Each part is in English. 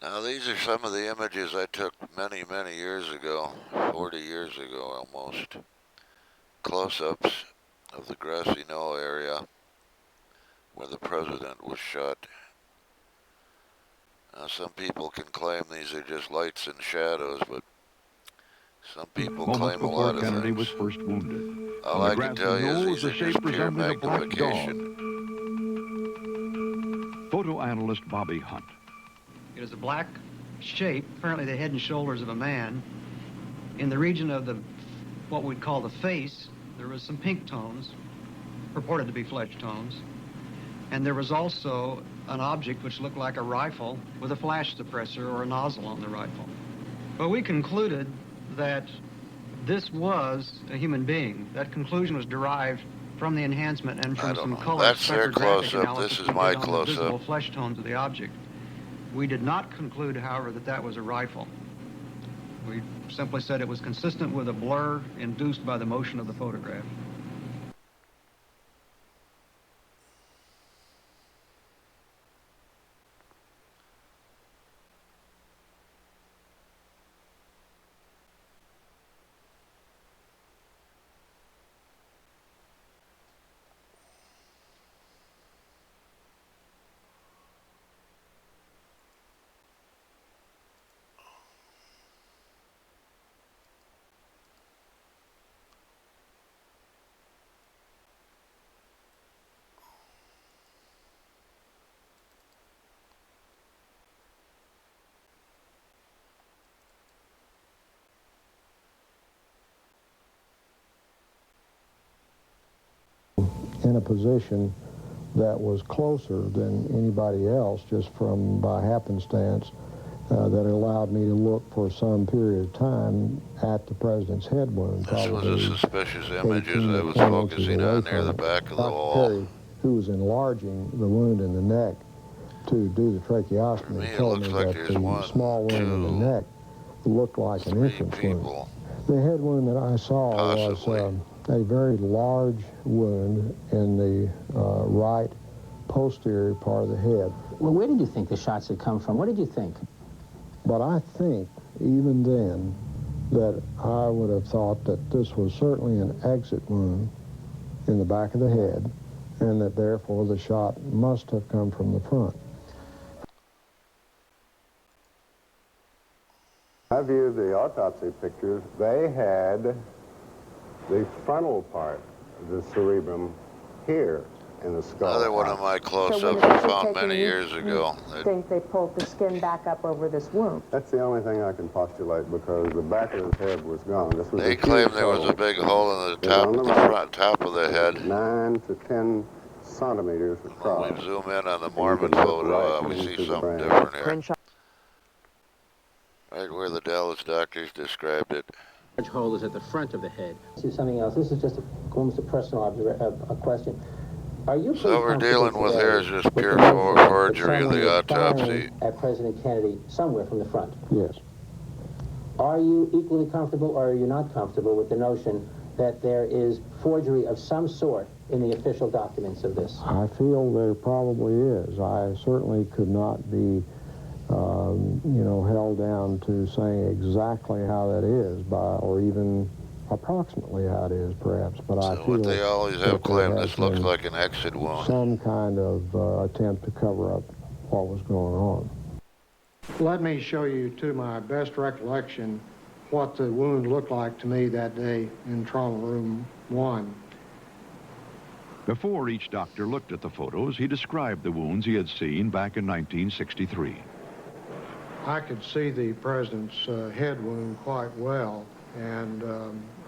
Now these are some of the images I took many, many years ago, 40 years ago almost. Close-ups of the Grassy Knoll area where the president was shot. Now some people can claim these are just lights and shadows, but some people claim a lot of Kennedy things. was first wounded. All I can tell you is these are just pure magnification. Photo analyst Bobby Hunt. It is a black shape, apparently the head and shoulders of a man. In the region of the, what we'd call the face, there was some pink tones, purported to be flesh tones. And there was also an object which looked like a rifle with a flash suppressor or a nozzle on the rifle. But we concluded that this was a human being. That conclusion was derived from the enhancement and from some color That's their spectrographic close-up. analysis This is we my did on the visible close-up. flesh tones of the object. We did not conclude, however, that that was a rifle. We simply said it was consistent with a blur induced by the motion of the photograph. In a position that was closer than anybody else, just from by happenstance, that allowed me to look for some period of time at the president's head wound. This was a suspicious image as I was focusing on near the back of the wall. Perry, who was enlarging the wound in the neck to do the tracheostomy, told me that the small wound in the neck looked like an entrance wound. The head wound that I saw was a very large wound in the right posterior part of the head. Well, where did you think the shots had come from? What did you think? But I think, even then, that I would have thought that this was certainly an exit wound in the back of the head, and that therefore the shot must have come from the front. I viewed the autopsy pictures. They had the frontal part of the cerebrum here in the skull. Another one of my close-ups I found many years ago. I think they pulled the skin back up over this wound. That's the only thing I can postulate, because the back of his head was gone. This was They claim there was a big hole in the top of the head. 9 to 10 centimeters across. When we zoom in on the Mormon photo, we see something different here. Right where the Dallas doctors described it. The large hole is at the front of the head. See something else. This is just almost a personal a question. Are you so what we're dealing with here is just pure forgery of the autopsy. At President Kennedy somewhere from the front? Yes. Are you equally comfortable, or are you not comfortable with the notion that there is forgery of some sort in the official documents of this? I feel there probably is. I certainly could not be held down to saying exactly how that is, or even approximately how it is, perhaps. But I feel what they always have claimed, this looks like an exit wound. Some kind of attempt to cover up what was going on. Let me show you, to my best recollection, what the wound looked like to me that day in trauma room 1. Before each doctor looked at the photos, he described the wounds he had seen back in 1963. I could see the president's head wound quite well, and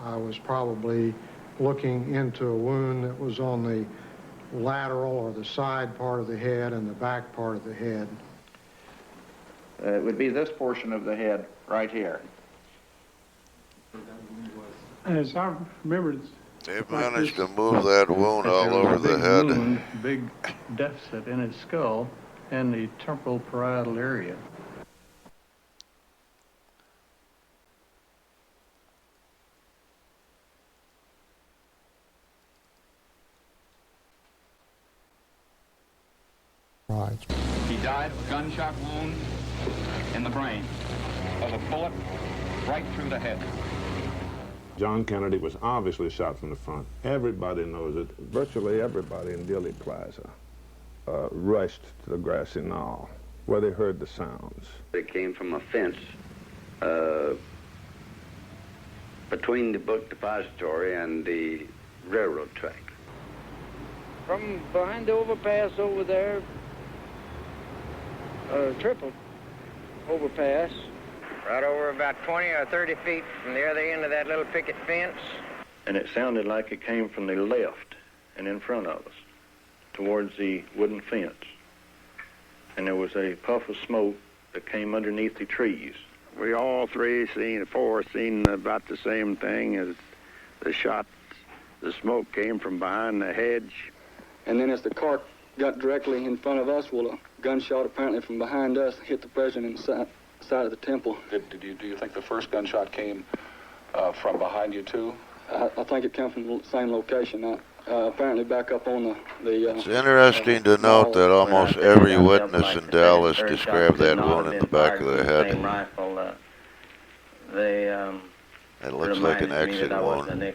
I was probably looking into a wound that was on the lateral or the side part of the head and the back part of the head. It would be this portion of the head right here. As I remember, they've managed to move that wound all over the head. Wound, big deficit in his skull and the temporal parietal area. Right. He died of a gunshot wound. in the brain of a bullet right through the head. John Kennedy was obviously shot from the front. Everybody knows it. Virtually everybody in Dealey Plaza rushed to the Grassy Knoll, where they heard the sounds. It came from a fence between the book depository and the railroad track. From behind the overpass over there, triple overpass. Right over about 20 or 30 feet from the other end of that little picket fence. And it sounded like it came from the left and in front of us, towards the wooden fence. And there was a puff of smoke that came underneath the trees. We all four seen about the same thing as the shots. The smoke came from behind the hedge. And then as the car got directly in front of us, well, a gunshot apparently from behind us hit the president's side of the temple. Do you think the first gunshot came from behind you, too? I think it came from the same location. Apparently back up on the it's interesting to note that almost every witness in Dallas described that wound in the back of the head. It looks like an exit wound.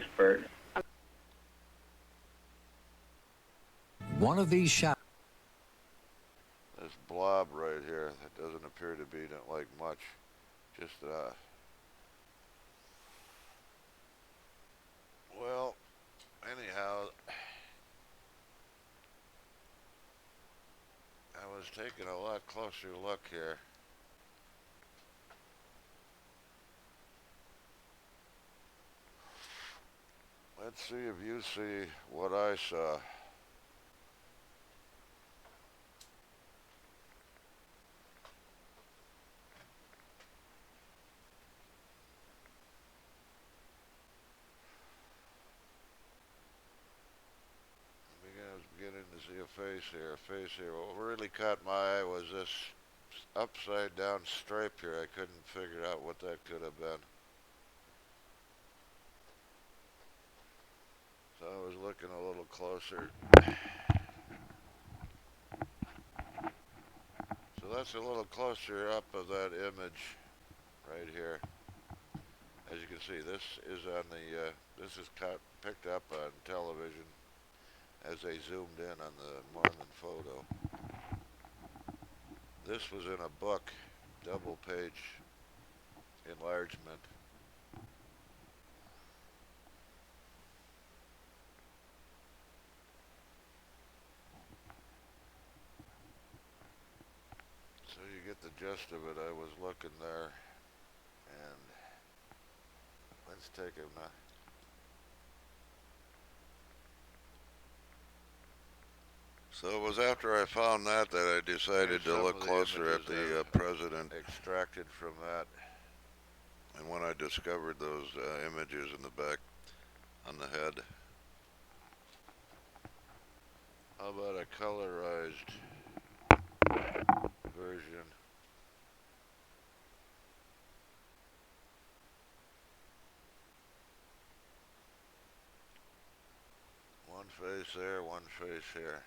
One of these shots. This blob right here that doesn't appear to be like much, just well, anyhow, I was taking a lot closer look here. Let's see if you see what I saw. Beginning to see a face here. What really caught my eye was this upside down stripe here. I couldn't figure out what that could have been. So I was looking a little closer. So that's a little closer up of that image right here. As you can see, this is on the this is picked up on television as they zoomed in on the Mormon photo. This was in a book, double page enlargement. So you get the gist of it. I was looking there, and let's take a So it was after I found that I decided to look closer at the president extracted from that. And when I discovered those images in the back on the head. How about a colorized version? One face there, one face here.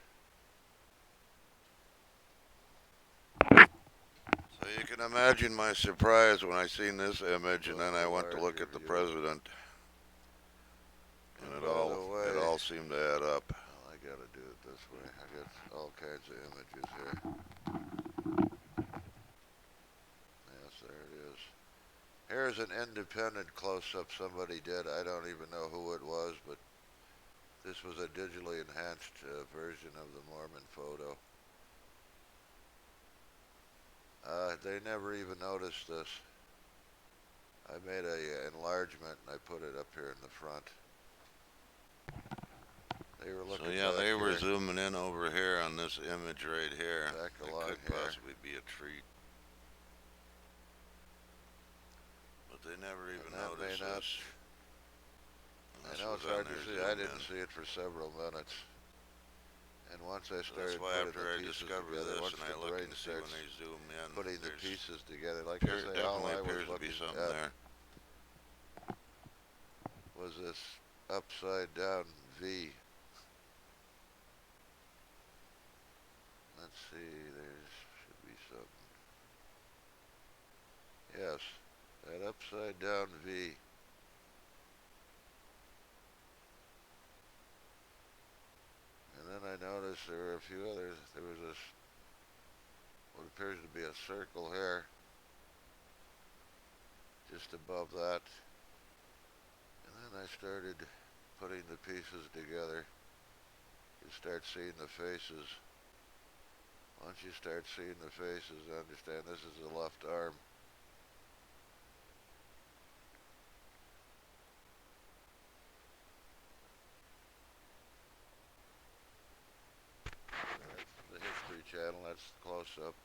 So you can imagine my surprise when I seen this image, and then I went to look at the president, and it all seemed to add up. Well, I gotta do it this way. I got all kinds of images here. Yes, there it is. Here's an independent close-up somebody did. I don't even know who it was, but this was a digitally enhanced version of the Mormon photo. They never even noticed this. I made a enlargement and I put it up here in the front. They were looking. So yeah, they were zooming in over here on this image right here. Back along here. It could possibly be a treat, but they never even noticed this. I know it's hard to see. I didn't see it for several minutes. And once I started putting the pieces together, once the brain starts putting the pieces together, like I say, all I was looking at was this upside down V. Let's see, there should be something. that upside down V. And then I noticed there were a few others. There was this, what appears to be a circle here, just above that. And then I started putting the pieces together. You start seeing the faces. Once you start seeing the faces, understand this is the left arm. That's the History Channel, that's the close-up.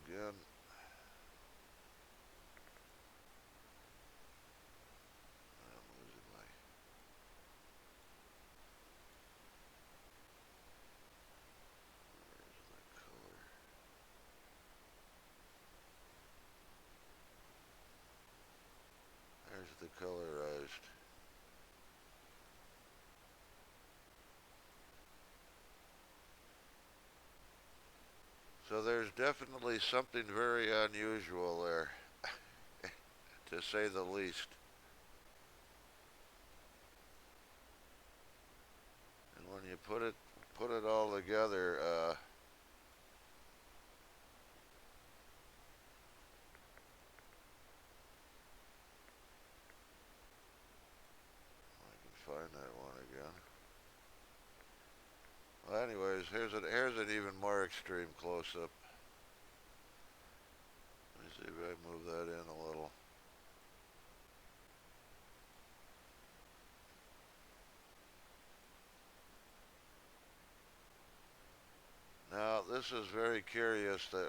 Again. I'm losing my... Where's the color? There's the colorized. So there's definitely something very unusual there, to say the least. And when you put it all together, I can find that one again. Well, anyways, here's an even more extreme close-up. Let me see if I move that in a little. Now, this is very curious that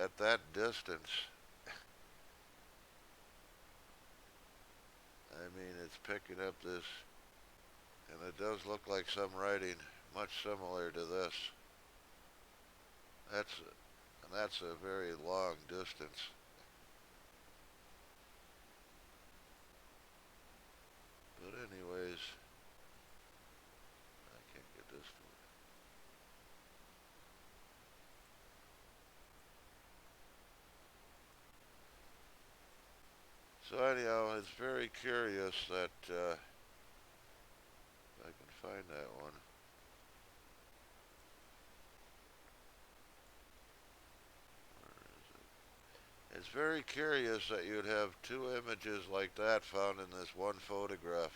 at that distance, I mean, it's picking up this, and it does look like some writing much similar to this. That's a very long distance. But anyways, I can't get this to work. So anyhow, it's very curious that, if I can find that one. It's very curious that you'd have two images like that found in this one photograph.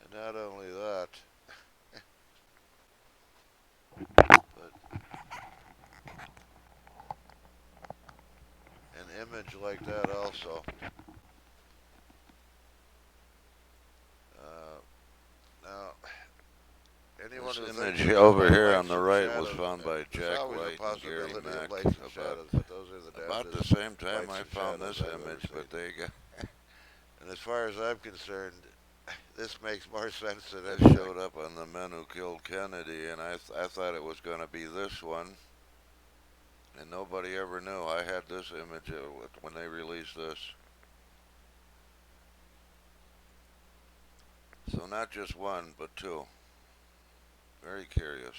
And not only that, but an image like that also. Now, anyone who thinks over here on the right was found by Jack White and Gary Mack about the same time I found this image, but they got... And as far as I'm concerned, this makes more sense than it showed up on The Men Who Killed Kennedy, and I thought it was going to be this one, and nobody ever knew. I had this image when they released this. So not just one, but two. Very curious.